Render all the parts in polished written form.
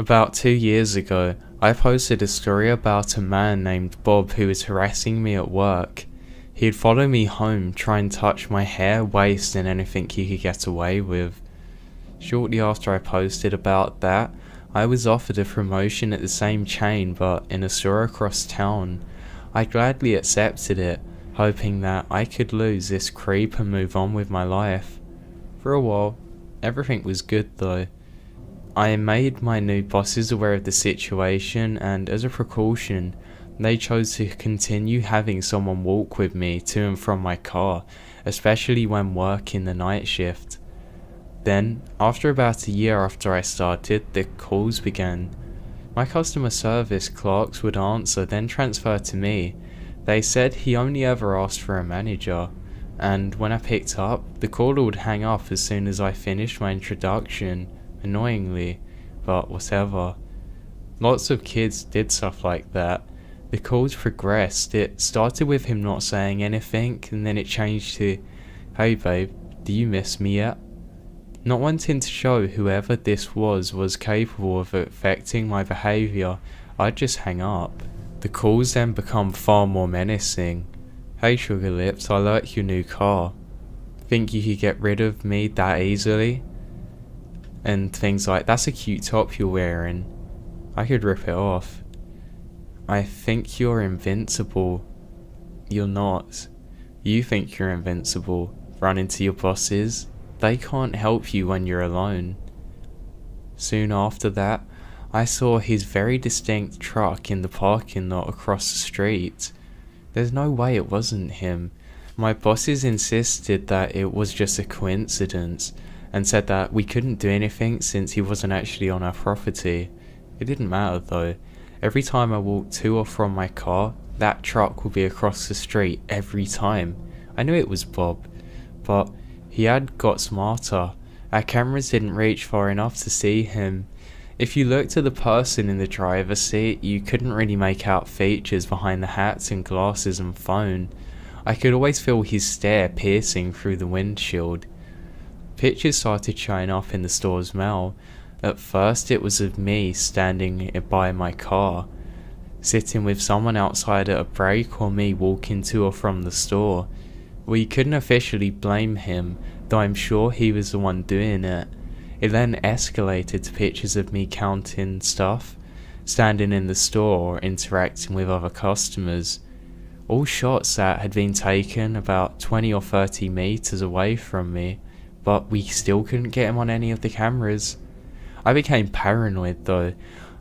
About 2 years ago, I posted a story about a man named Bob who was harassing me at work. He'd follow me home, try and touch my hair, waist, and anything he could get away with. Shortly after I posted about that, I was offered a promotion at the same chain but in a store across town. I gladly accepted it, hoping that I could lose this creep and move on with my life. For a while, everything was good though. I made my new bosses aware of the situation, and as a precaution, they chose to continue having someone walk with me to and from my car, especially when working the night shift. Then, after about a year after I started, the calls began. My customer service clerks would answer, then transfer to me. They said he only ever asked for a manager, and when I picked up, the caller would hang up as soon as I finished my introduction. Annoyingly, but whatever. Lots of kids did stuff like that. The calls progressed. It started with him not saying anything, and then it changed to, "Hey babe, do you miss me yet?" Not wanting to show whoever this was capable of affecting my behaviour, I'd just hang up. The calls then become far more menacing. "Hey sugar lips, I like your new car. Think you could get rid of me that easily?" And things like, "That's a cute top you're wearing. I could rip it off. I think you're invincible." You're not. You think you're invincible. Run into your bosses. They can't help you when you're alone. Soon after that, I saw his very distinct truck in the parking lot across the street. There's no way it wasn't him. My bosses insisted that it was just a coincidence, and said that we couldn't do anything since he wasn't actually on our property. It didn't matter though. Every time I walked to or from my car, that truck would be across the street every time. I knew it was Bob, but he had got smarter. Our cameras didn't reach far enough to see him. If you looked at the person in the driver's seat, you couldn't really make out features behind the hats and glasses and phone. I could always feel his stare piercing through the windshield. Pictures started showing up in the store's mail. At first it was of me standing by my car, sitting with someone outside at a break, or me walking to or from the store. We couldn't officially blame him, though I'm sure he was the one doing it. It then escalated to pictures of me counting stuff, standing in the store or interacting with other customers. All shots that had been taken about 20 or 30 meters away from me, but we still couldn't get him on any of the cameras. I became paranoid though.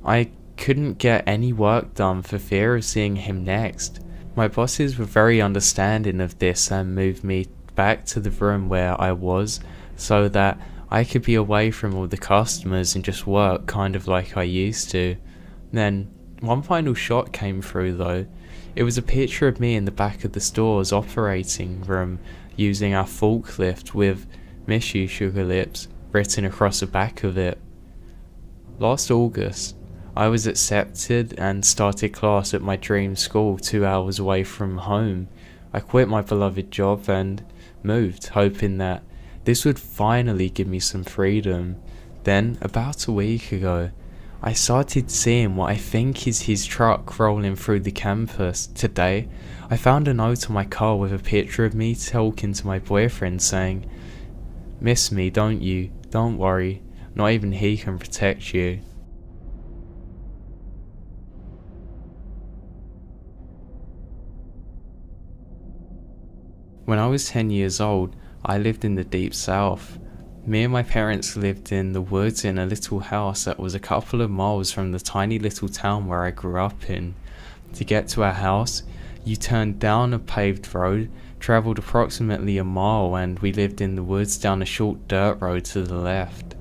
I couldn't get any work done for fear of seeing him next. My bosses were very understanding of this and moved me back to the room where I was, so that I could be away from all the customers and just work kind of like I used to. Then, one final shot came through though. It was a picture of me in the back of the store's operating room using our forklift with "Miss you, sugar lips" written across the back of it. Last August, I was accepted and started class at my dream school 2 hours away from home. I quit my beloved job and moved, hoping that this would finally give me some freedom. Then, about a week ago, I started seeing what I think is his truck rolling through the campus. Today, I found a note on my car with a picture of me talking to my boyfriend saying, "Miss me, don't you? Don't worry, not even he can protect you." When I was 10 years old, I lived in the deep south. Me and my parents lived in the woods in a little house that was a couple of miles from the tiny little town where I grew up in. To get to our house, you turned down a paved road, travelled approximately a mile, and we lived in the woods down a short dirt road to the left.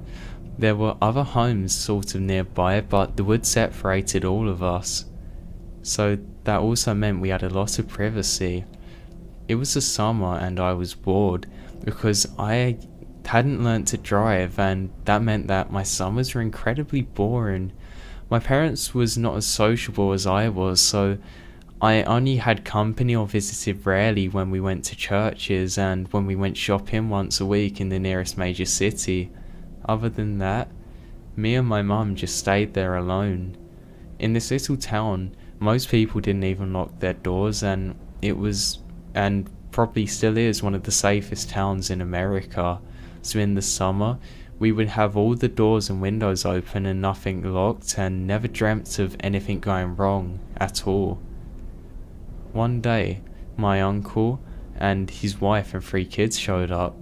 There were other homes sort of nearby, but the woods separated all of us. So that also meant we had a lot of privacy. It was the summer and I was bored because I hadn't learnt to drive, and that meant that my summers were incredibly boring. My parents was not as sociable as I was, so I only had company or visited rarely when we went to churches and when we went shopping once a week in the nearest major city. Other than that, Me and my mum just stayed there alone. In this little town, most people didn't even lock their doors, and it was, and probably still is, one of the safest towns in America. So in the summer, we would have all the doors and windows open and nothing locked, and never dreamt of anything going wrong at all. One day, my uncle and his wife and 3 kids showed up.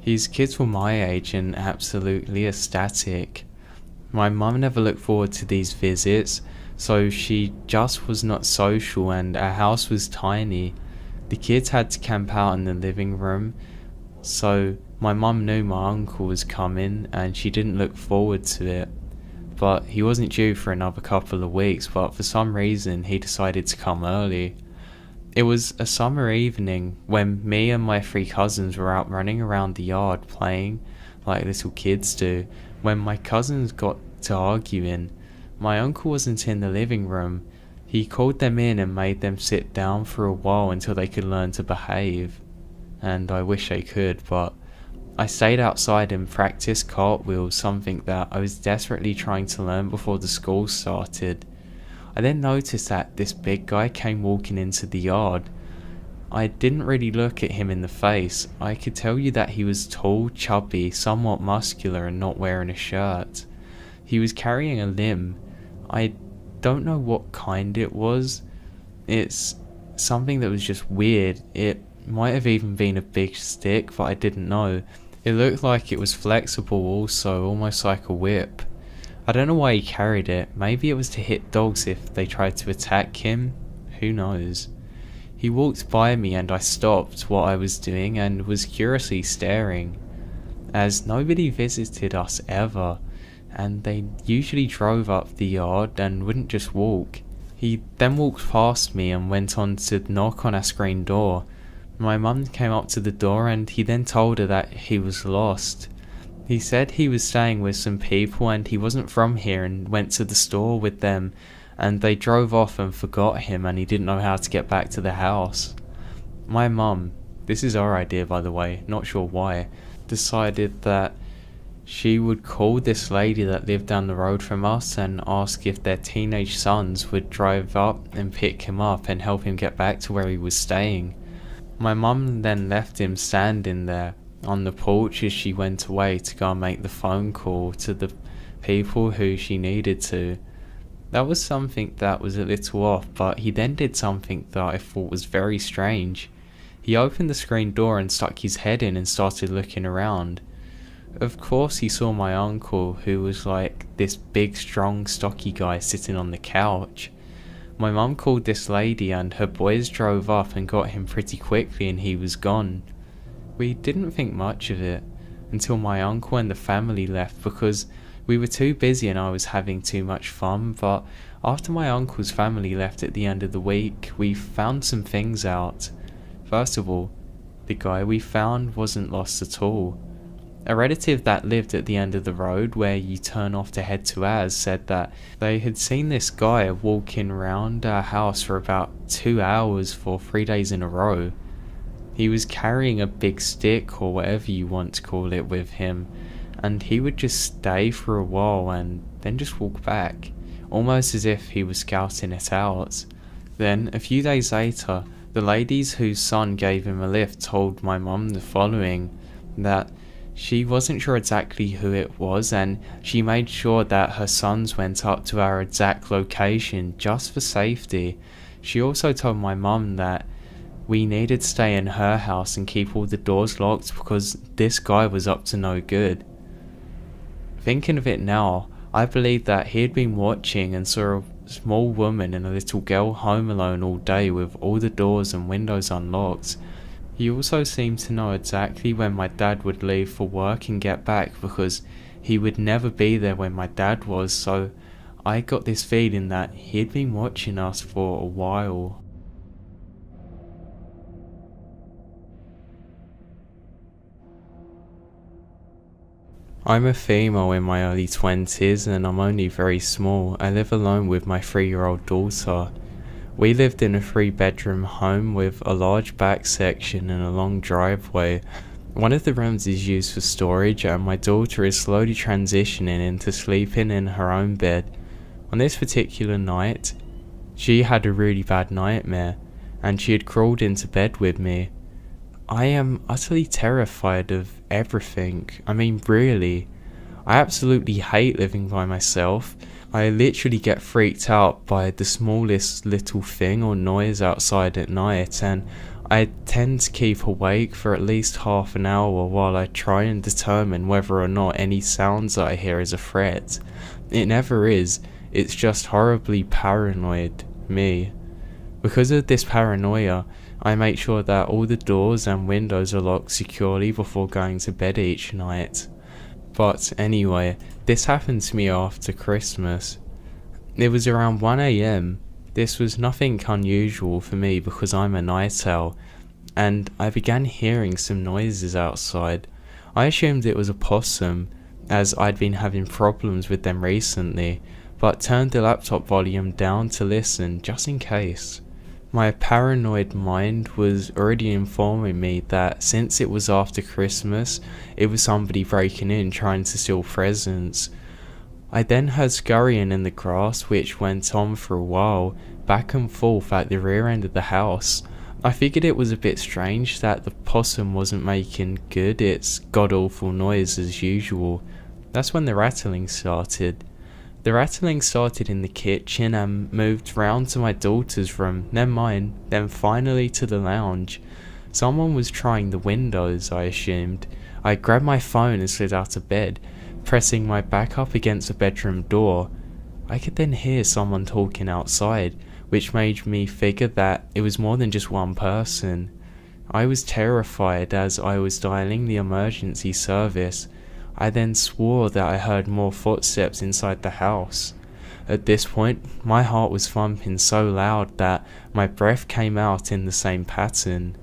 His kids were my age and absolutely ecstatic. My mum never looked forward to these visits, so she just was not social, and our house was tiny. The kids had to camp out in the living room, so my mum knew my uncle was coming and she didn't look forward to it. But he wasn't due for another couple of weeks, but for some reason he decided to come early. It was a summer evening when me and my 3 cousins were out running around the yard playing like little kids do, when my cousins got to arguing. My uncle wasn't in the living room. He called them in and made them sit down for a while until they could learn to behave. And I wish they could, but I stayed outside and practiced cartwheels, something that I was desperately trying to learn before the school started. I then noticed that this big guy came walking into the yard. I didn't really look at him in the face. I could tell you that he was tall, chubby, somewhat muscular, and not wearing a shirt. He was carrying a limb. I don't know what kind it was. It's something that was just weird. It might have even been a big stick, but I didn't know. It looked like it was flexible also, almost like a whip. I don't know why he carried it. Maybe it was to hit dogs if they tried to attack him. Who knows? He walked by me and I stopped what I was doing and was curiously staring, as nobody visited us ever, and they usually drove up the yard and wouldn't just walk. He then walked past me and went on to knock on our screen door. My mum came up to the door and he then told her that he was lost. He said he was staying with some people and he wasn't from here, and went to the store with them, and they drove off and forgot him and he didn't know how to get back to the house. My mum, this is our idea by the way, not sure why, decided that she would call this lady that lived down the road from us and ask if their teenage sons would drive up and pick him up and help him get back to where he was staying. My mum then left him standing there on the porch as she went away to go and make the phone call to the people who she needed to. That was something that was a little off, but he then did something that I thought was very strange. He opened the screen door and stuck his head in and started looking around. Of course he saw my uncle, who was like this big, strong, stocky guy sitting on the couch. My mum called this lady and her boys drove up and got him pretty quickly and he was gone. We didn't think much of it until my uncle and the family left, because we were too busy and I was having too much fun. But after my uncle's family left at the end of the week, we found some things out. First of all, the guy we found wasn't lost at all. A relative that lived at the end of the road where you turn off to head to ours said that they had seen this guy walking around our house for about 2 hours for 3 days in a row. He was carrying a big stick or whatever you want to call it with him, and he would just stay for a while and then just walk back, almost as if he was scouting it out. Then, a few days later, the ladies whose son gave him a lift told my mum the following, that she wasn't sure exactly who it was, and she made sure that her sons went up to our exact location just for safety. She also told my mum that we needed to stay in her house and keep all the doors locked because this guy was up to no good. Thinking of it now, I believe that he had been watching and saw a small woman and a little girl home alone all day with all the doors and windows unlocked. He also seemed to know exactly when my dad would leave for work and get back, because he would never be there when my dad was, so I got this feeling that he had been watching us for a while. I'm a female in my early 20s and I'm only very small. I live alone with my 3-year-old daughter. We lived in a 3-bedroom home with a large back section and a long driveway. One of the rooms is used for storage, and my daughter is slowly transitioning into sleeping in her own bed. On this particular night, she had a really bad nightmare, and she had crawled into bed with me. I am utterly terrified of everything. I mean, really. I absolutely hate living by myself. I literally get freaked out by the smallest little thing or noise outside at night, and I tend to keep awake for at least half an hour while I try and determine whether or not any sounds that I hear is a threat. It never is, it's just horribly paranoid me. Because of this paranoia, I make sure that all the doors and windows are locked securely before going to bed each night. But anyway, this happened to me after Christmas. It was around 1 AM. This was nothing unusual for me because I'm a night owl, and I began hearing some noises outside. I assumed it was a possum, as I'd been having problems with them recently, but turned the laptop volume down to listen just in case. My paranoid mind was already informing me that since it was after Christmas, it was somebody breaking in trying to steal presents. I then heard scurrying in the grass, which went on for a while, back and forth at the rear end of the house. I figured it was a bit strange that the possum wasn't making good its god-awful noise as usual. That's when the rattling started. The rattling started in the kitchen and moved round to my daughter's room, then mine, then finally to the lounge. Someone was trying the windows, I assumed. I grabbed my phone and slid out of bed, pressing my back up against the bedroom door. I could then hear someone talking outside, which made me figure that it was more than just one person. I was terrified as I was dialing the emergency service. I then swore that I heard more footsteps inside the house. At this point, my heart was thumping so loud that my breath came out in the same pattern.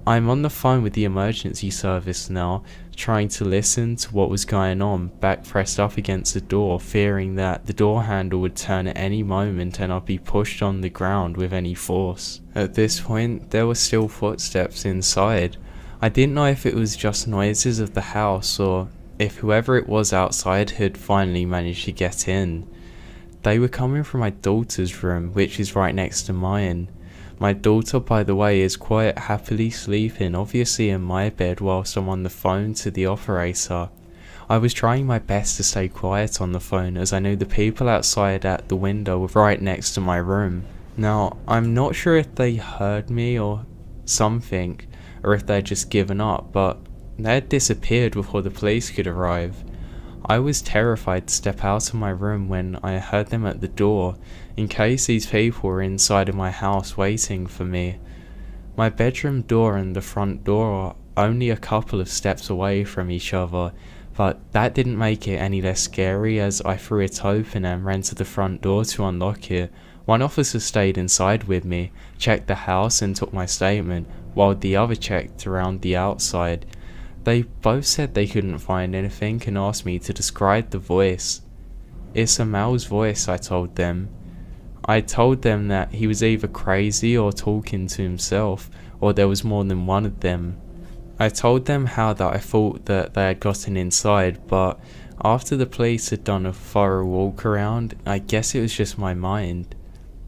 I'm on the phone with the emergency service now, trying to listen to what was going on, back pressed up against the door, fearing that the door handle would turn at any moment and I'd be pushed on the ground with any force. At this point, there were still footsteps inside. I didn't know if it was just noises of the house or if whoever it was outside had finally managed to get in. They were coming from my daughter's room, which is right next to mine. My daughter, by the way, is quite happily sleeping, obviously in my bed, whilst I'm on the phone to the operator. I was trying my best to stay quiet on the phone, as I knew the people outside at the window were right next to my room. Now, I'm not sure if they heard me or something, or if they'd just given up, but they had disappeared before the police could arrive. I was terrified to step out of my room when I heard them at the door, in case these people were inside of my house waiting for me. My bedroom door and the front door are only a couple of steps away from each other, but that didn't make it any less scary as I threw it open and ran to the front door to unlock it. One officer stayed inside with me, checked the house and took my statement, while the other checked around the outside. They both said they couldn't find anything and asked me to describe the voice. It's a male's voice, I told them. I told them that he was either crazy or talking to himself, or there was more than one of them. I told them how that I thought that they had gotten inside, but after the police had done a thorough walk around, I guess it was just my mind.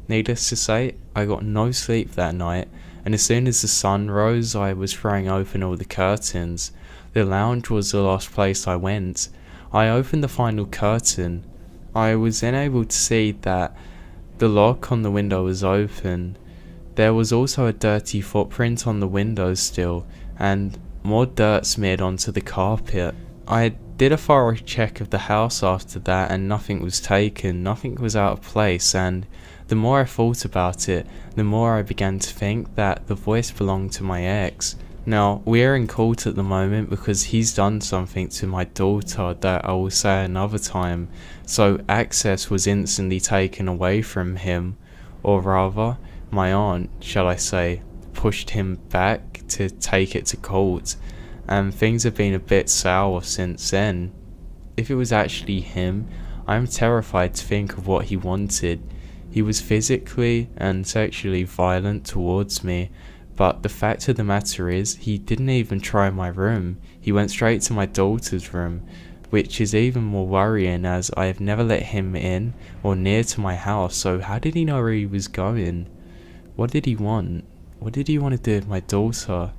Needless to say, I got no sleep that night, and as soon as the sun rose, I was throwing open all the curtains. The lounge was the last place I went. I opened the final curtain. I was then able to see that the lock on the window was open. There was also a dirty footprint on the window still, and more dirt smeared onto the carpet. I did a thorough check of the house after that, and nothing was taken, nothing was out of place, and the more I thought about it, the more I began to think that the voice belonged to my ex. Now, we are in court at the moment because he's done something to my daughter that I will say another time, so access was instantly taken away from him, or rather, my aunt, shall I say, pushed him back to take it to court, and things have been a bit sour since then. If it was actually him, I am terrified to think of what he wanted. He was physically and sexually violent towards me, But the fact of the matter is, he didn't even try my room. He went straight to my daughter's room, which is even more worrying as I have never let him in or near to my house, so how did he know where he was going? What did he want? What did he want to do with my daughter?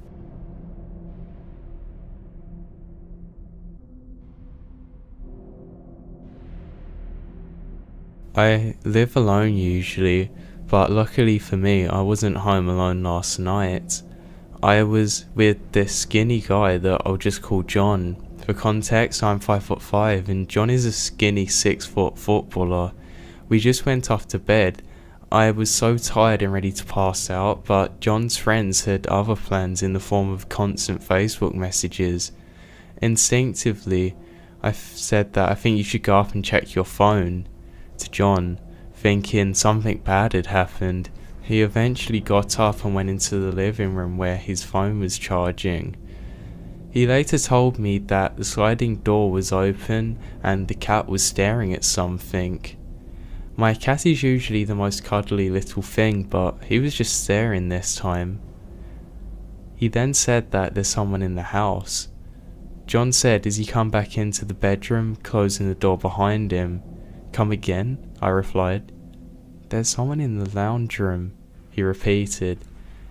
I live alone usually, but luckily for me, I wasn't home alone last night. I was with this skinny guy that I'll just call John. For context, I'm 5'5" and John is a skinny 6-foot footballer. We just went off to bed. I was so tired and ready to pass out, but John's friends had other plans in the form of constant Facebook messages. Instinctively, I said that I think you should go up and check your phone to John, thinking something bad had happened. He eventually got up and went into the living room where his phone was charging. He later told me that the sliding door was open and the cat was staring at something. My cat is usually the most cuddly little thing, but he was just staring this time. He then said that there's someone in the house. John said as he come back into the bedroom, closing the door behind him. "Come again?" I replied. "There's someone in the lounge room," he repeated.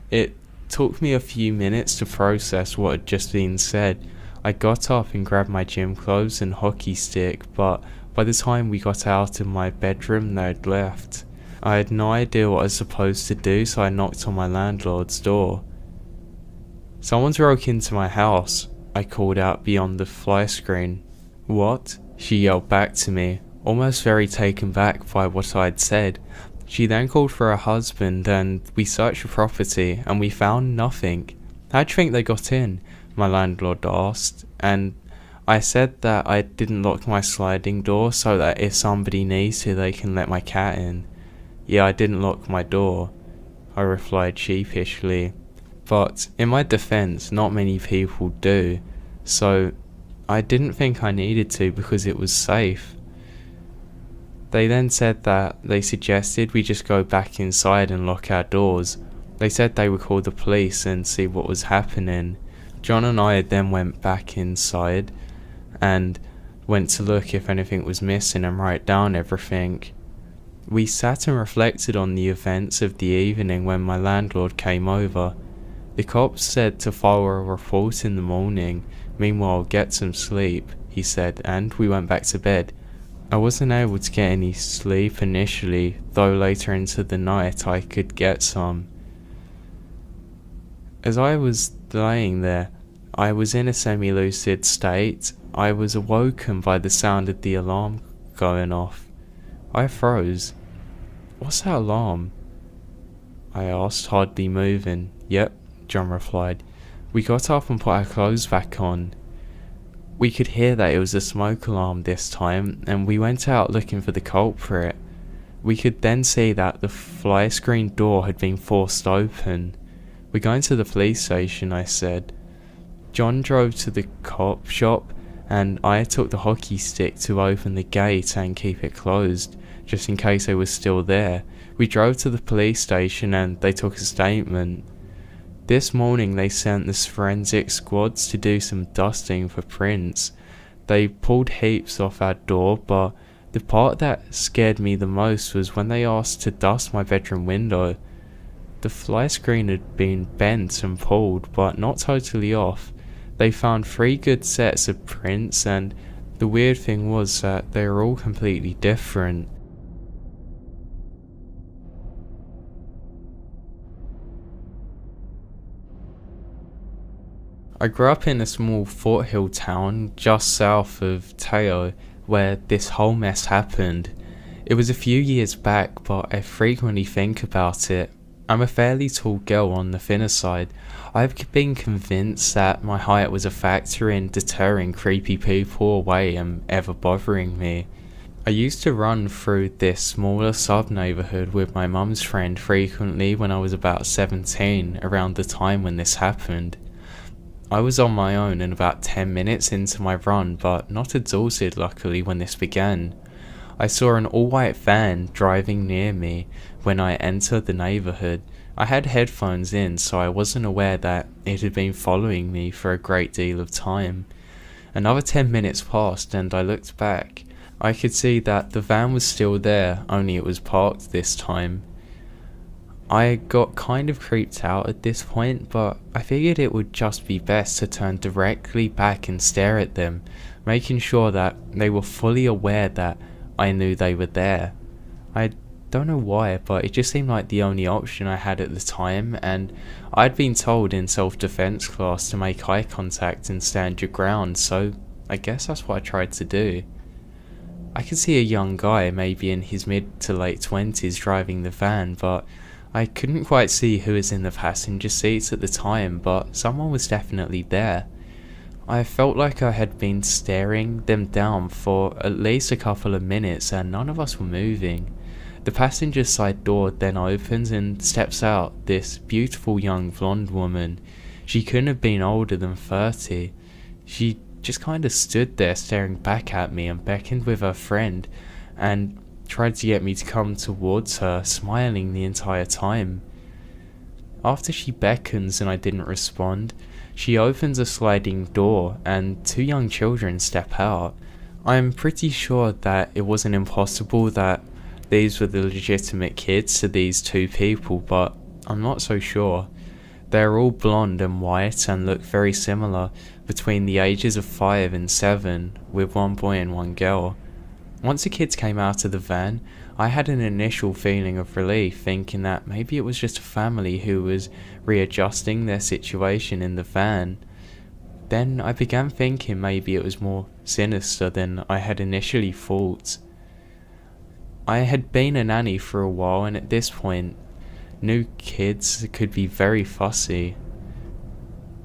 It took me a few minutes to process what had just been said. I got up and grabbed my gym clothes and hockey stick, but by the time we got out of my bedroom they had left. I had no idea what I was supposed to do, so I knocked on my landlord's door. "Someone's broke into my house," I called out beyond the fly screen. "What?" she yelled back to me, almost very taken back by what I'd said. She then called for her husband and we searched the property and we found nothing. "How do you think they got in?" my landlord asked, and I said that I didn't lock my sliding door so that if somebody needs to they can let my cat in. "Yeah, I didn't lock my door," I replied sheepishly. But in my defense, not many people do, so I didn't think I needed to because it was safe. They then said that they suggested we just go back inside and lock our doors. They said they would call the police and see what was happening. John and I then went back inside and went to look if anything was missing and write down everything. We sat and reflected on the events of the evening when my landlord came over. The cops said to file a report in the morning, meanwhile get some sleep, he said, and we went back to bed. I wasn't able to get any sleep initially, though later into the night I could get some. As I was laying there, I was in a semi-lucid state. I was awoken by the sound of the alarm going off. I froze. "What's that alarm?" I asked, hardly moving. "Yep," John replied. We got up and put our clothes back on. We could hear that it was a smoke alarm this time, and we went out looking for the culprit. We could then see that the fly screen door had been forced open. "We're going to the police station," I said. John drove to the cop shop, and I took the hockey stick to open the gate and keep it closed, just in case they were still there. We drove to the police station and they took a statement. This morning they sent the forensic squads to do some dusting for prints. They pulled heaps off our door, but the part that scared me the most was when they asked to dust my bedroom window. The fly screen had been bent and pulled, but not totally off. They found 3 good sets of prints, and the weird thing was that they were all completely different. I grew up in a small foothill town just south of Teo where this whole mess happened. It was a few years back, but I frequently think about it. I'm a fairly tall girl on the thinner side. I've been convinced that my height was a factor in deterring creepy people away and ever bothering me. I used to run through this smaller sub-neighbourhood with my mum's friend frequently when I was about 17, around the time when this happened. I was on my own and about 10 minutes into my run, but not exhausted luckily when this began. I saw an all-white van driving near me when I entered the neighbourhood. I had headphones in, so I wasn't aware that it had been following me for a great deal of time. Another 10 minutes passed and I looked back. I could see that the van was still there, only it was parked this time. I got kind of creeped out at this point, but I figured it would just be best to turn directly back and stare at them, making sure that they were fully aware that I knew they were there. I don't know why, but it just seemed like the only option I had at the time, and I'd been told in self-defense class to make eye contact and stand your ground, so I guess that's what I tried to do. I could see a young guy, maybe in his mid to late 20s, driving the van, but I couldn't quite see who was in the passenger seats at the time, but someone was definitely there. I felt like I had been staring them down for at least a couple of minutes and none of us were moving. The passenger side door then opens and steps out this beautiful young blonde woman. She couldn't have been older than 30. She just kind of stood there staring back at me and beckoned with her friend and tried to get me to come towards her, smiling the entire time. After she beckons and I didn't respond, she opens a sliding door and two young children step out. I'm pretty sure that it wasn't impossible that these were the legitimate kids to these two people, but I'm not so sure. They're all blonde and white and look very similar, between the ages of 5 and 7, with one boy and one girl. Once the kids came out of the van, I had an initial feeling of relief, thinking that maybe it was just a family who was readjusting their situation in the van. Then I began thinking maybe it was more sinister than I had initially thought. I had been a nanny for a while, and at this point, new kids could be very fussy.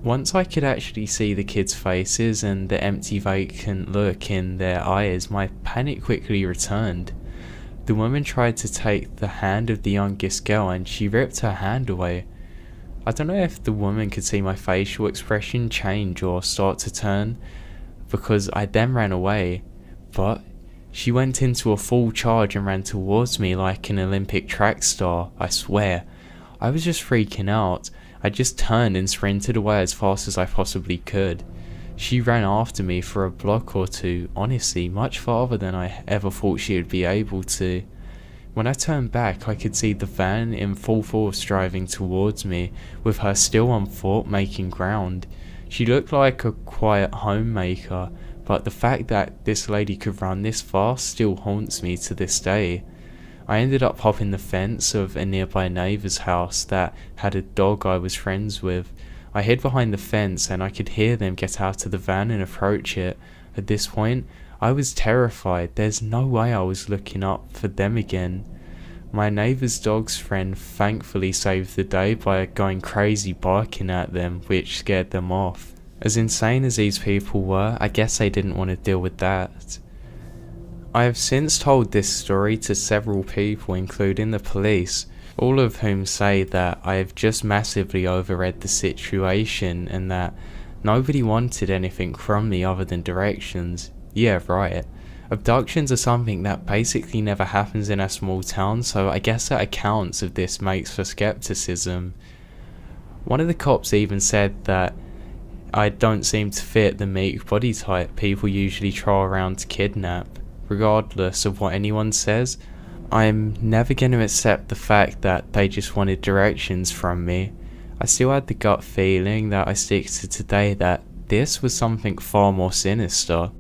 Once I could actually see the kids' faces and the empty vacant look in their eyes, my panic quickly returned. The woman tried to take the hand of the youngest girl and she ripped her hand away. I don't know if the woman could see my facial expression change or start to turn, because I then ran away, but she went into a full charge and ran towards me like an Olympic track star, I swear. I was just freaking out. I just turned and sprinted away as fast as I possibly could. She ran after me for a block or two, honestly, much farther than I ever thought she would be able to. When I turned back, I could see the van in full force driving towards me, with her still on foot making ground. She looked like a quiet homemaker, but the fact that this lady could run this fast still haunts me to this day. I ended up hopping the fence of a nearby neighbour's house that had a dog I was friends with. I hid behind the fence and I could hear them get out of the van and approach it. At this point, I was terrified. There's no way I was looking up for them again. My neighbour's dog's friend thankfully saved the day by going crazy barking at them, which scared them off. As insane as these people were, I guess they didn't want to deal with that. I have since told this story to several people, including the police, all of whom say that I have just massively overread the situation and that nobody wanted anything from me other than directions. Yeah, right. Abductions are something that basically never happens in a small town, so I guess that accounts of this makes for skepticism. One of the cops even said that I don't seem to fit the meek body type people usually troll around to kidnap. Regardless of what anyone says, I'm never going to accept the fact that they just wanted directions from me. I still had the gut feeling that I stick to today that this was something far more sinister.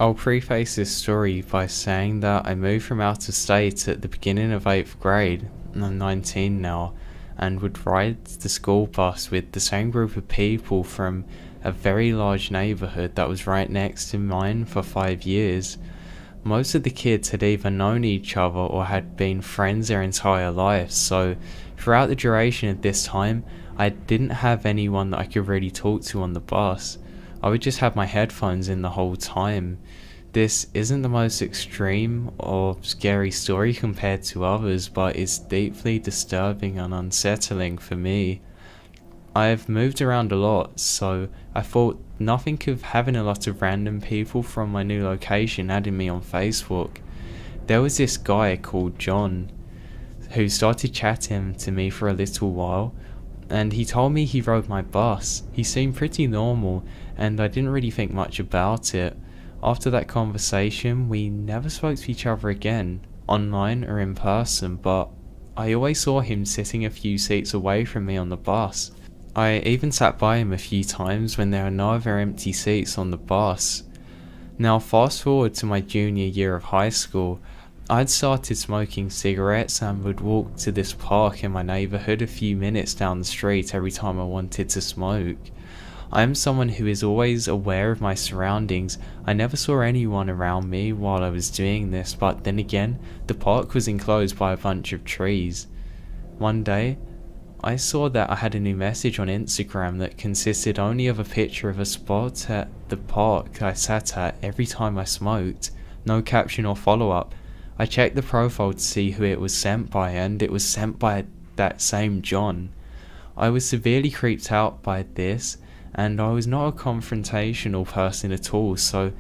I'll preface this story by saying that I moved from out of state at the beginning of 8th grade, and I'm 19 now, and would ride the school bus with the same group of people from a very large neighbourhood that was right next to mine for 5 years. Most of the kids had either known each other or had been friends their entire lives, so throughout the duration of this time, I didn't have anyone that I could really talk to on the bus. I would just have my headphones in the whole time. This isn't the most extreme or scary story compared to others, but it's deeply disturbing and unsettling for me. I've moved around a lot, so I thought nothing of having a lot of random people from my new location adding me on Facebook. There was this guy called John who started chatting to me for a little while, and he told me he rode my bus. He seemed pretty normal, and I didn't really think much about it. After that conversation, we never spoke to each other again, online or in person, but I always saw him sitting a few seats away from me on the bus. I even sat by him a few times when there were no other empty seats on the bus. Now fast forward to my junior year of high school. I'd started smoking cigarettes and would walk to this park in my neighbourhood a few minutes down the street every time I wanted to smoke. I am someone who is always aware of my surroundings. I never saw anyone around me while I was doing this, but then again, the park was enclosed by a bunch of trees. One day, I saw that I had a new message on Instagram that consisted only of a picture of a spot at the park I sat at every time I smoked. No caption or follow-up. I checked the profile to see who it was sent by, and it was sent by that same John. I was severely creeped out by this, and I was not a confrontational person at all, so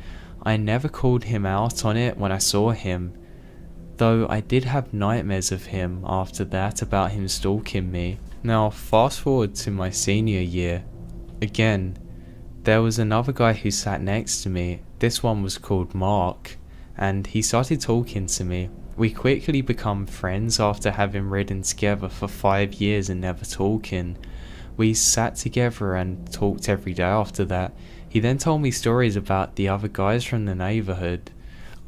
I never called him out on it when I saw him. Though I did have nightmares of him after that about him stalking me. Now fast forward to my senior year. Again, there was another guy who sat next to me. This one was called Mark, and he started talking to me. We quickly become friends after having ridden together for 5 years and never talking. We sat together and talked every day after that. He then told me stories about the other guys from the neighbourhood.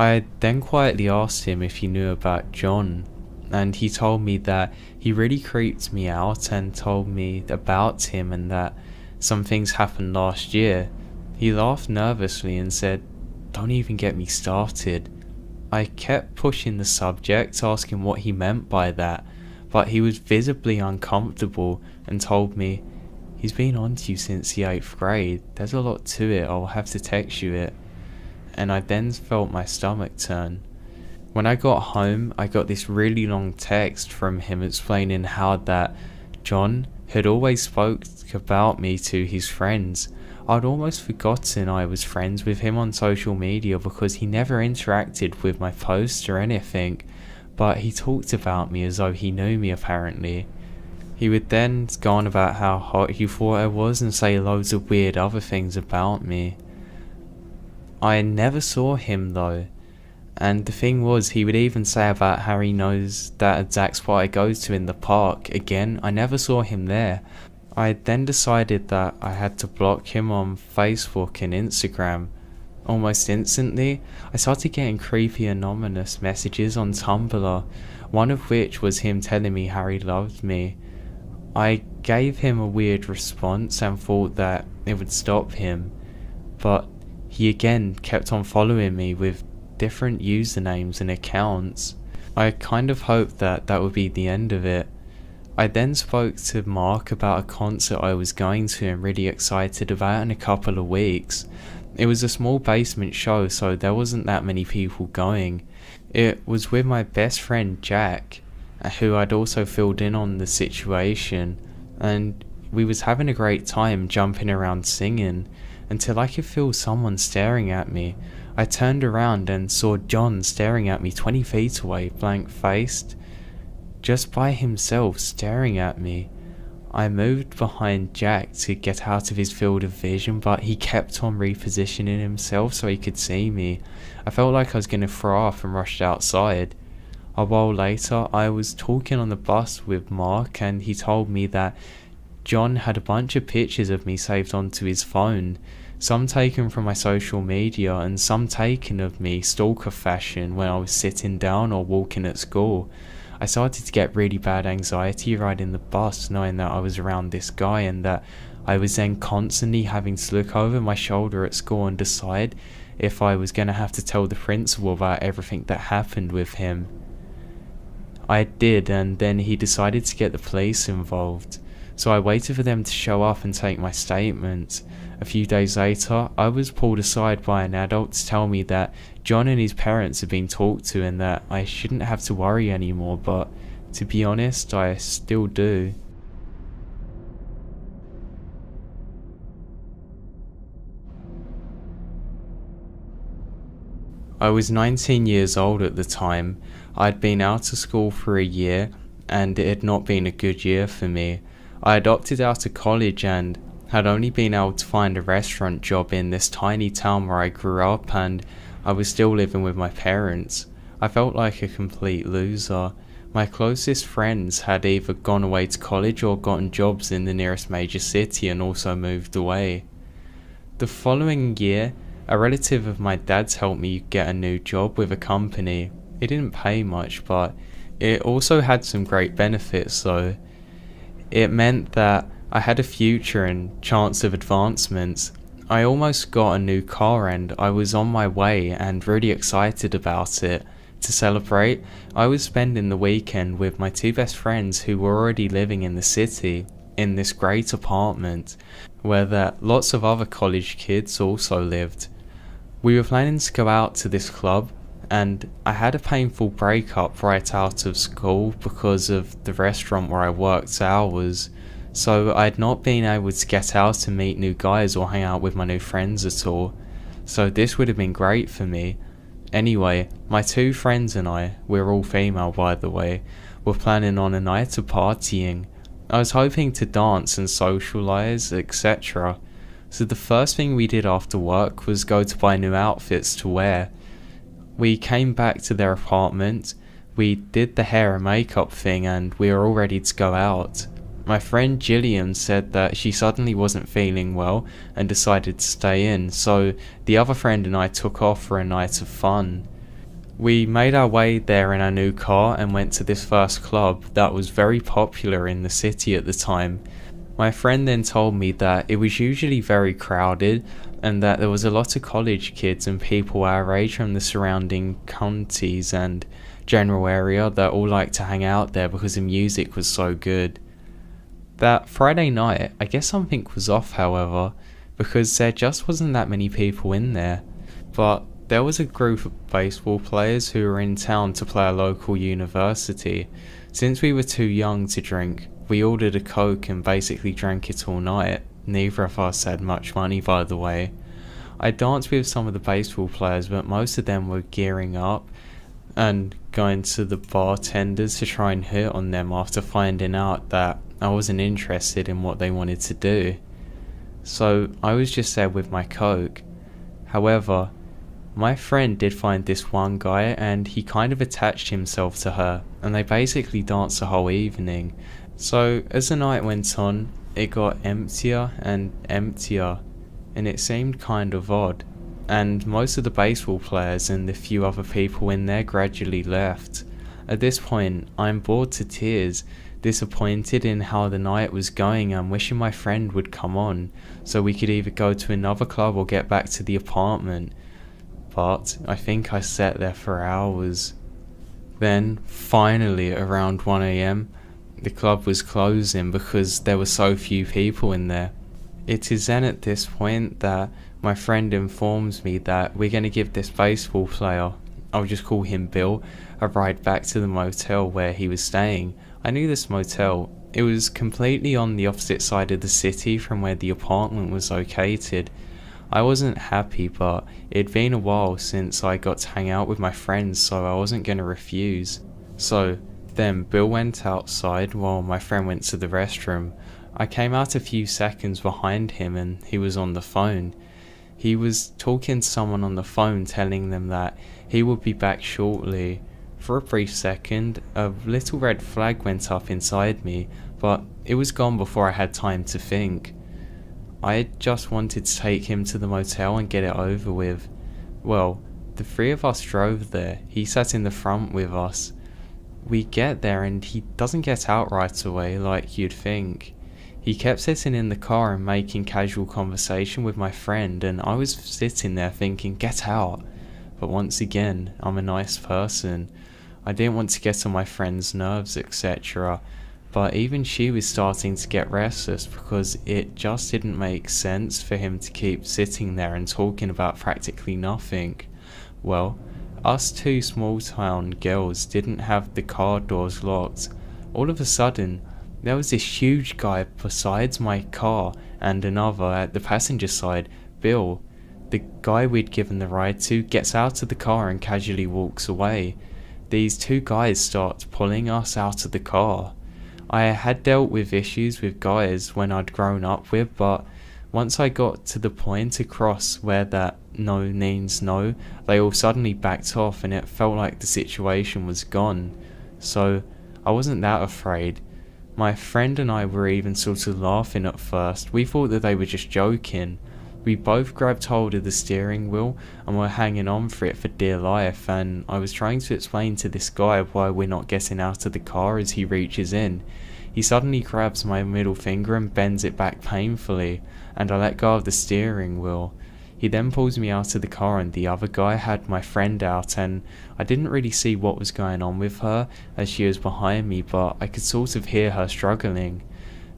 I then quietly asked him if he knew about John, and he told me that he really creeped me out and told me about him and that some things happened last year. He laughed nervously and said, "Don't even get me started." I kept pushing the subject, asking what he meant by that, but he was visibly uncomfortable and told me, "He's been on to you since the 8th grade. There's a lot to it. I'll have to text you it." And I then felt my stomach turn. When I got home, I got this really long text from him explaining how that John had always spoke about me to his friends. I'd almost forgotten I was friends with him on social media because he never interacted with my posts or anything, but he talked about me as though he knew me apparently. He would then go on about how hot he thought I was and say loads of weird other things about me. I never saw him though, and the thing was, he would even say about how he knows that exact spot I go to in the park. Again, I never saw him there. I then decided that I had to block him on Facebook and Instagram. Almost instantly, I started getting creepy anonymous messages on Tumblr, one of which was him telling me how he loved me. I gave him a weird response and thought that it would stop him, but he again kept on following me with different usernames and accounts. I kind of hoped that that would be the end of it. I then spoke to Mark about a concert I was going to and really excited about in a couple of weeks. It was a small basement show, so there wasn't that many people going. It was with my best friend Jack, who I'd also filled in on the situation, and we was having a great time jumping around singing until I could feel someone staring at me. I turned around and saw John staring at me 20 feet away, blank-faced, just by himself staring at me. I moved behind Jack to get out of his field of vision, but he kept on repositioning himself so he could see me. I felt like I was going to throw up and rushed outside. A while later, I was talking on the bus with Mark, and he told me that John had a bunch of pictures of me saved onto his phone, some taken from my social media and some taken of me stalker fashion when I was sitting down or walking at school. I started to get really bad anxiety riding the bus, knowing that I was around this guy and that I was then constantly having to look over my shoulder at school and decide if I was going to have to tell the principal about everything that happened with him. I did, and then he decided to get the police involved. So I waited for them to show up and take my statement. A few days later, I was pulled aside by an adult to tell me that John and his parents had been talked to and that I shouldn't have to worry anymore, but to be honest, I still do. I was 19 years old at the time. I'd been out of school for a year, and it had not been a good year for me. I had opted out of college and had only been able to find a restaurant job in this tiny town where I grew up, and I was still living with my parents. I felt like a complete loser. My closest friends had either gone away to college or gotten jobs in the nearest major city and also moved away. The following year, a relative of my dad's helped me get a new job with a company. It didn't pay much, but it also had some great benefits though. It meant that I had a future and chance of advancements. I almost got a new car and I was on my way and really excited about it. To celebrate, I was spending the weekend with my two best friends who were already living in the city, in this great apartment, where lots of other college kids also lived. We were planning to go out to this club, and I had a painful breakup right out of school because of the restaurant where I worked hours, so I had not been able to get out to meet new guys or hang out with my new friends at all, so this would have been great for me. Anyway, my two friends and I, we're all female by the way, were planning on a night of partying. I was hoping to dance and socialise, etc. So the first thing we did after work was go to buy new outfits to wear. We came back to their apartment, we did the hair and makeup thing, and we were all ready to go out. My friend Gillian said that she suddenly wasn't feeling well and decided to stay in, so the other friend and I took off for a night of fun. We made our way there in our new car and went to this first club that was very popular in the city at the time. My friend then told me that it was usually very crowded and that there was a lot of college kids and people our age from the surrounding counties and general area that all liked to hang out there because the music was so good. That Friday night, I guess something was off however, because there just wasn't that many people in there. But there was a group of baseball players who were in town to play a local university. Since we were too young to drink, we ordered a Coke and basically drank it all night. Neither of us had much money by the way. I danced with some of the baseball players, but most of them were gearing up and going to the bartenders to try and hit on them after finding out that I wasn't interested in what they wanted to do. So I was just there with my Coke. However, my friend did find this one guy and he kind of attached himself to her, and they basically danced the whole evening. So as the night went on, it got emptier and emptier, and it seemed kind of odd. And most of the baseball players and the few other people in there gradually left. At this point, I'm bored to tears, disappointed in how the night was going and wishing my friend would come on, so we could either go to another club or get back to the apartment. But I think I sat there for hours. Then, finally, around 1 AM, the club was closing because there were so few people in there. It is then at this point that my friend informs me that we're going to give this baseball player, I'll just call him Bill, a ride back to the motel where he was staying. I knew this motel. It was completely on the opposite side of the city from where the apartment was located. I wasn't happy, but it'd been a while since I got to hang out with my friends, so I wasn't going to refuse. So then Bill went outside while my friend went to the restroom. I came out a few seconds behind him and he was on the phone. He was talking to someone on the phone, telling them that he would be back shortly. For a brief second, a little red flag went up inside me, but it was gone before I had time to think. I just wanted to take him to the motel and get it over with. Well, the three of us drove there. He sat in the front with us. We get there and he doesn't get out right away like you'd think. He kept sitting in the car and making casual conversation with my friend, and I was sitting there thinking, get out. But once again, I'm a nice person. I didn't want to get on my friend's nerves, etc. But even she was starting to get restless because it just didn't make sense for him to keep sitting there and talking about practically nothing. Well, us two small town girls didn't have the car doors locked. All of a sudden, there was this huge guy besides my car and another at the passenger side, Bill. The guy we'd given the ride to gets out of the car and casually walks away. These two guys start pulling us out of the car. I had dealt with issues with guys when I'd grown up with, but once I got to the point across where that no means no, they all suddenly backed off and it felt like the situation was gone. So I wasn't that afraid. My friend and I were even sort of laughing at first. We thought that they were just joking. We both grabbed hold of the steering wheel and were hanging on for it for dear life, and I was trying to explain to this guy why we're not getting out of the car as he reaches in. He suddenly grabs my middle finger and bends it back painfully, and I let go of the steering wheel. He then pulls me out of the car and the other guy had my friend out, and I didn't really see what was going on with her as she was behind me, but I could sort of hear her struggling.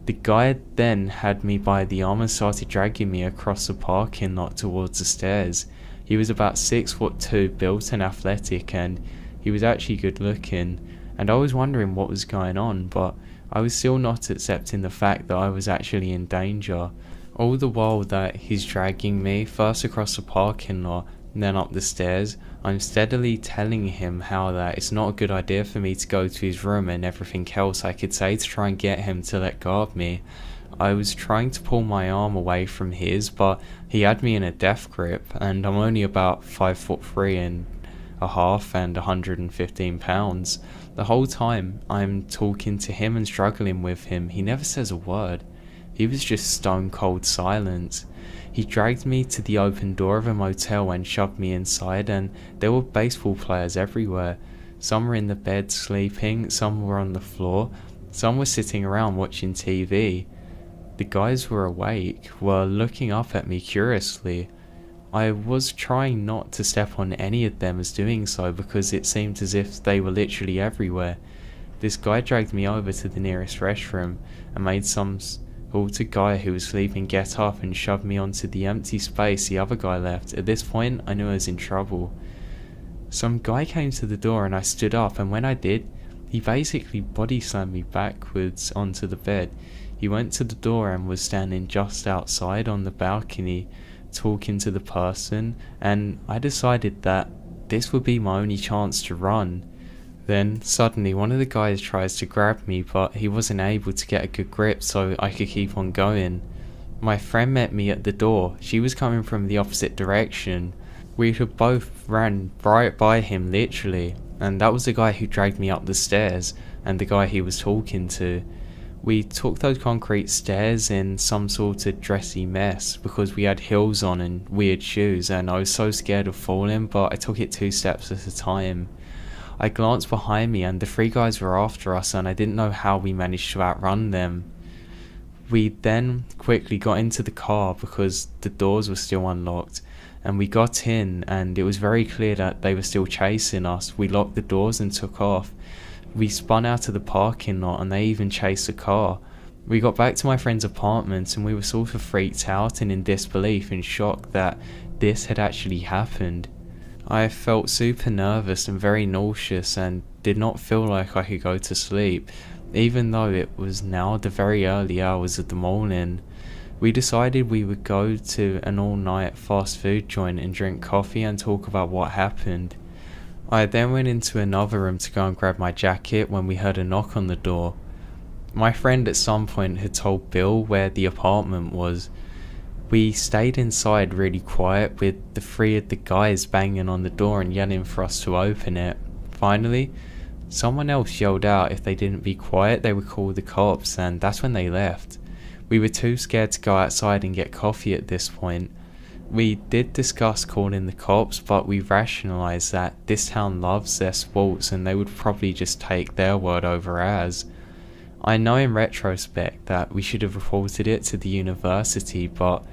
The guy then had me by the arm and started dragging me across the parking lot towards the stairs. He was about 6'2", built and athletic, and he was actually good looking, and I was wondering what was going on, but I was still not accepting the fact that I was actually in danger. All the while that he's dragging me, first across the parking lot, then up the stairs, I'm steadily telling him how that it's not a good idea for me to go to his room and everything else I could say to try and get him to let go of me. I was trying to pull my arm away from his, but he had me in a death grip, and I'm only about 5'3" a half and 115 pounds. The whole time I'm talking to him and struggling with him, he never says a word. He was just stone cold silent. He dragged me to the open door of a motel and shoved me inside, and there were baseball players everywhere. Some were in the bed sleeping, some were on the floor, some were sitting around watching TV. The guys who were awake were looking up at me curiously. I was trying not to step on any of them as doing so because it seemed as if they were literally everywhere. This guy dragged me over to the nearest restroom and made some older guy who was sleeping get up and shoved me onto the empty space the other guy left. At this point, I knew I was in trouble. Some guy came to the door and I stood up, and when I did, he basically body slammed me backwards onto the bed. He went to the door and was standing just outside on the balcony talking to the person, and I decided that this would be my only chance to run. Then suddenly one of the guys tries to grab me, but he wasn't able to get a good grip so I could keep on going. My friend met me at the door. She was coming from the opposite direction. We had both ran right by him literally, and that was the guy who dragged me up the stairs and the guy he was talking to. We took those concrete stairs in some sort of dressy mess because we had heels on and weird shoes, and I was so scared of falling, but I took it 2 steps at a time. I glanced behind me and the 3 guys were after us, and I didn't know how we managed to outrun them. We then quickly got into the car because the doors were still unlocked, and we got in and it was very clear that they were still chasing us. We locked the doors and took off. We spun out of the parking lot and they even chased the car. We got back to my friend's apartment and we were sort of freaked out and in disbelief and shocked that this had actually happened. I felt super nervous and very nauseous and did not feel like I could go to sleep, even though it was now the very early hours of the morning. We decided we would go to an all-night fast food joint and drink coffee and talk about what happened. I then went into another room to go and grab my jacket when we heard a knock on the door. My friend at some point had told Bill where the apartment was. We stayed inside really quiet with the 3 of the guys banging on the door and yelling for us to open it. Finally, someone else yelled out if they didn't be quiet they would call the cops, and that's when they left. We were too scared to go outside and get coffee at this point. We did discuss calling the cops, but we rationalised that this town loves their sports and they would probably just take their word over ours. I know in retrospect that we should have reported it to the university, but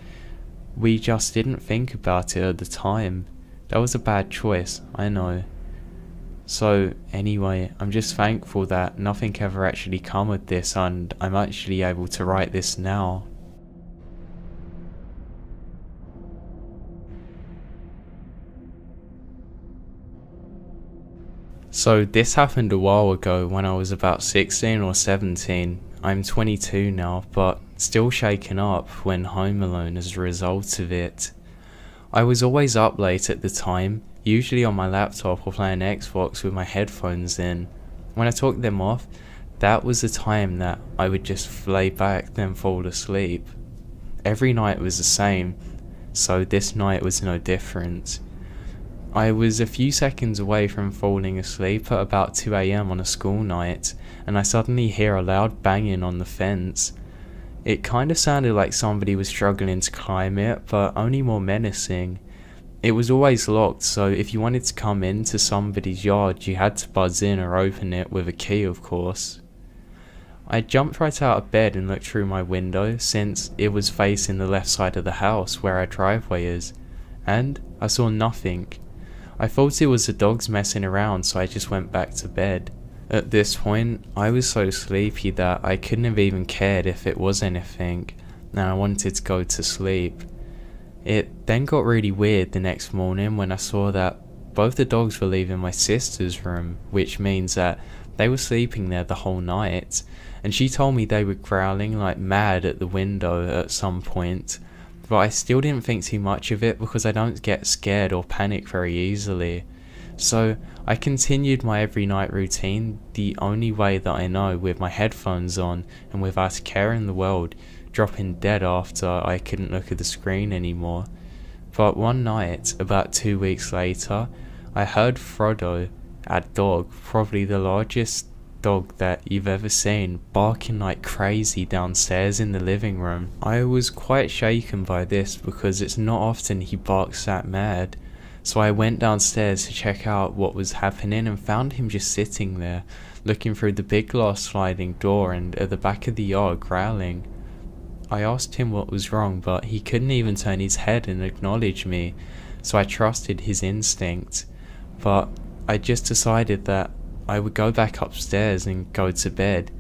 we just didn't think about it at the time. That was a bad choice, I know. So anyway, I'm just thankful that nothing ever actually come of this and I'm actually able to write this now. So this happened a while ago when I was about 16 or 17. I'm 22 now, but still shaken up when home alone as a result of it. I was always up late at the time, usually on my laptop or playing Xbox with my headphones in. When I took them off, that was the time that I would just lay back then fall asleep. Every night was the same, so this night was no different. I was a few seconds away from falling asleep at about 2 AM on a school night, and I suddenly hear a loud banging on the fence. It kind of sounded like somebody was struggling to climb it, but only more menacing. It was always locked, so if you wanted to come into somebody's yard, you had to buzz in or open it with a key, of course. I jumped right out of bed and looked through my window, since it was facing the left side of the house where our driveway is, and I saw nothing. I thought it was the dogs messing around, so I just went back to bed. At this point, I was so sleepy that I couldn't have even cared if it was anything, and I wanted to go to sleep. It then got really weird the next morning when I saw that both the dogs were leaving my sister's room, which means that they were sleeping there the whole night, and she told me they were growling like mad at the window at some point. But I still didn't think too much of it because I don't get scared or panic very easily. So I continued my every night routine the only way that I know, with my headphones on and without a care in the world, dropping dead after I couldn't look at the screen anymore. But one night, about 2 weeks later, I heard Frodo, our dog, probably the largest dog that you've ever seen, barking like crazy downstairs in the living room. I was quite shaken by this because it's not often he barks that mad, so I went downstairs to check out what was happening and found him just sitting there, looking through the big glass sliding door and at the back of the yard growling. I asked him what was wrong, but he couldn't even turn his head and acknowledge me, so I trusted his instinct. But I just decided that I would go back upstairs and go to bed,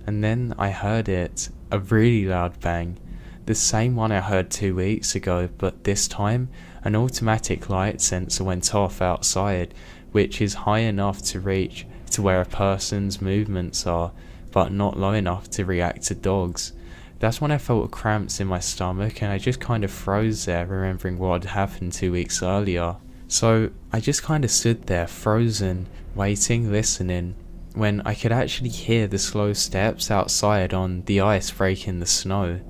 and then I heard it, a really loud bang, the same one I heard 2 weeks ago, but this time an automatic light sensor went off outside, which is high enough to reach to where a person's movements are, but not low enough to react to dogs. That's when I felt cramps in my stomach, and I just kind of froze there, remembering what had happened 2 weeks earlier. So I just kind of stood there frozen, waiting, listening, when I could actually hear the slow steps outside on the ice breaking the snow.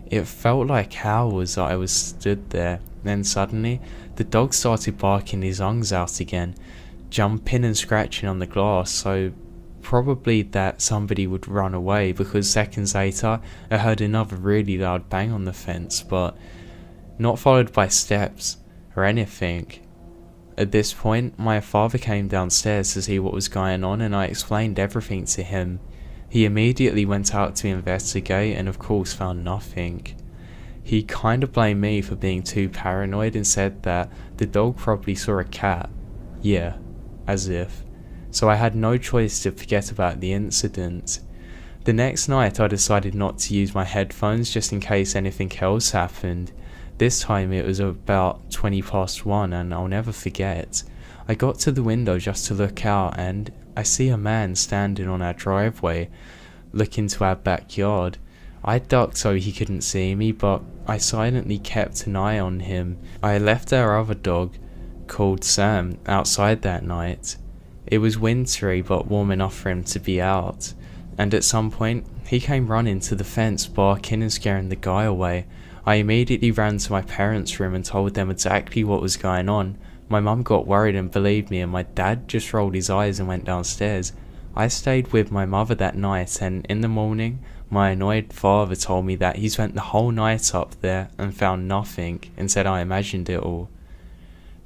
It felt like hours that I was stood there. Then suddenly the dog started barking his lungs out again, jumping and scratching on the glass, so probably that somebody would run away, because seconds later I heard another really loud bang on the fence, but not followed by steps or anything. At this point, my father came downstairs to see what was going on, and I explained everything to him. He immediately went out to investigate and of course found nothing. He kind of blamed me for being too paranoid and said that the dog probably saw a cat. Yeah, as if. So I had no choice to forget about the incident. The next night I decided not to use my headphones just in case anything else happened. This time it was about 1:20 and I'll never forget. I got to the window just to look out and I see a man standing on our driveway, looking to our backyard. I ducked so he couldn't see me, but I silently kept an eye on him. I left our other dog, called Sam, outside that night. It was wintry but warm enough for him to be out, and at some point he came running to the fence, barking and scaring the guy away. I immediately ran to my parents' room and told them exactly what was going on. My mum got worried and believed me, and my dad just rolled his eyes and went downstairs. I stayed with my mother that night, and in the morning my annoyed father told me that he spent the whole night up there and found nothing, and said I imagined it all.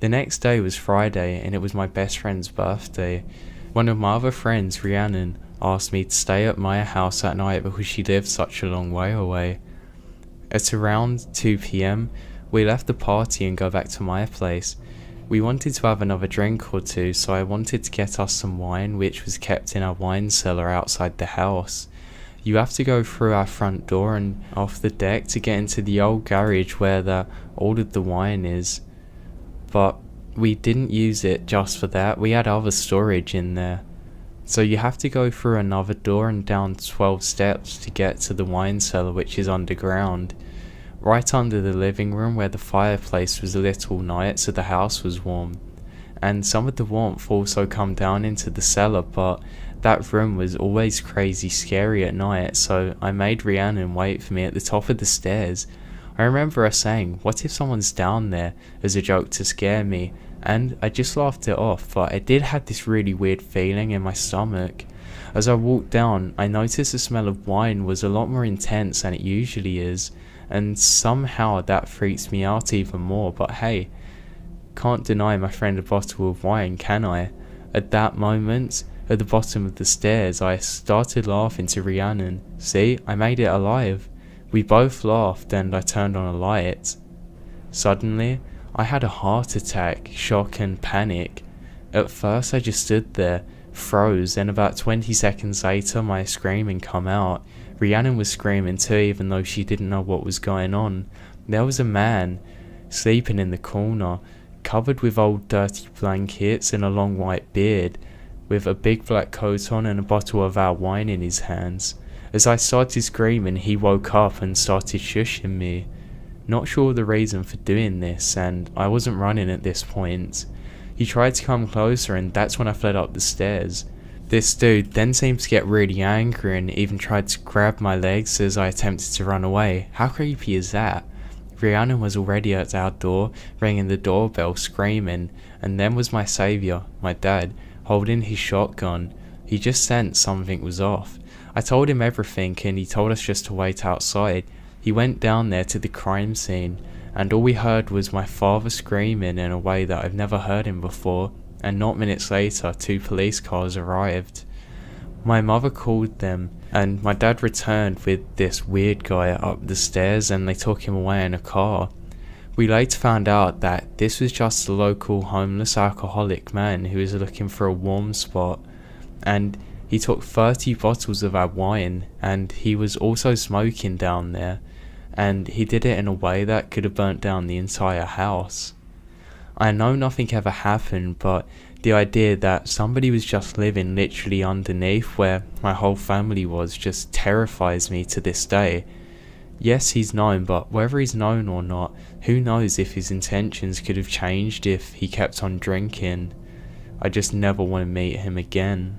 The next day was Friday, and it was my best friend's birthday. One of my other friends, Rhiannon, asked me to stay at my house that night because she lived such a long way away. At around 2 PM, we left the party and go back to my place. We wanted to have another drink or two, so I wanted to get us some wine, which was kept in our wine cellar outside the house. You have to go through our front door and off the deck to get into the old garage where all of the wine is. But we didn't use it just for that, we had other storage in there. So you have to go through another door and down 12 steps to get to the wine cellar, which is underground. right under the living room where the fireplace was lit all night so the house was warm. And some of the warmth also come down into the cellar, but that room was always crazy scary at night, so I made Rhiannon wait for me at the top of the stairs. I remember her saying, "What if someone's down there?" as a joke to scare me, and I just laughed it off, but I did have this really weird feeling in my stomach. As I walked down, I noticed the smell of wine was a lot more intense than it usually is, and somehow that freaks me out even more, but hey, can't deny my friend a bottle of wine, can I? At that moment, at the bottom of the stairs, I started laughing to Rhiannon. "See, I made it alive." We both laughed and I turned on a light. Suddenly, I had a heart attack, shock and panic. At first I just stood there, froze, and about 20 seconds later my screaming come out. Rhiannon was screaming too, even though she didn't know what was going on. There was a man sleeping in the corner, covered with old dirty blankets and a long white beard, with a big black coat on and a bottle of our wine in his hands. As I started screaming, he woke up and started shushing me. Not sure the reason for doing this, and I wasn't running at this point. He tried to come closer, and that's when I fled up the stairs. This dude then seemed to get really angry and even tried to grab my legs as I attempted to run away. How creepy is that? Rhiannon was already at our door, ringing the doorbell, screaming, and then was my saviour, my dad, holding his shotgun. He just sensed something was off. I told him everything and he told us just to wait outside. He went down there to the crime scene, and all we heard was my father screaming in a way that I've never heard him before, and not minutes later 2 police cars arrived. My mother called them, and my dad returned with this weird guy up the stairs and they took him away in a car. We later found out that this was just a local homeless alcoholic man who was looking for a warm spot, and he took 30 bottles of our wine, and he was also smoking down there, and he did it in a way that could have burnt down the entire house. I know nothing ever happened, but the idea that somebody was just living literally underneath where my whole family was just terrifies me to this day. Yes, he's known, but whether he's known or not, who knows if his intentions could have changed if he kept on drinking. I just never want to meet him again.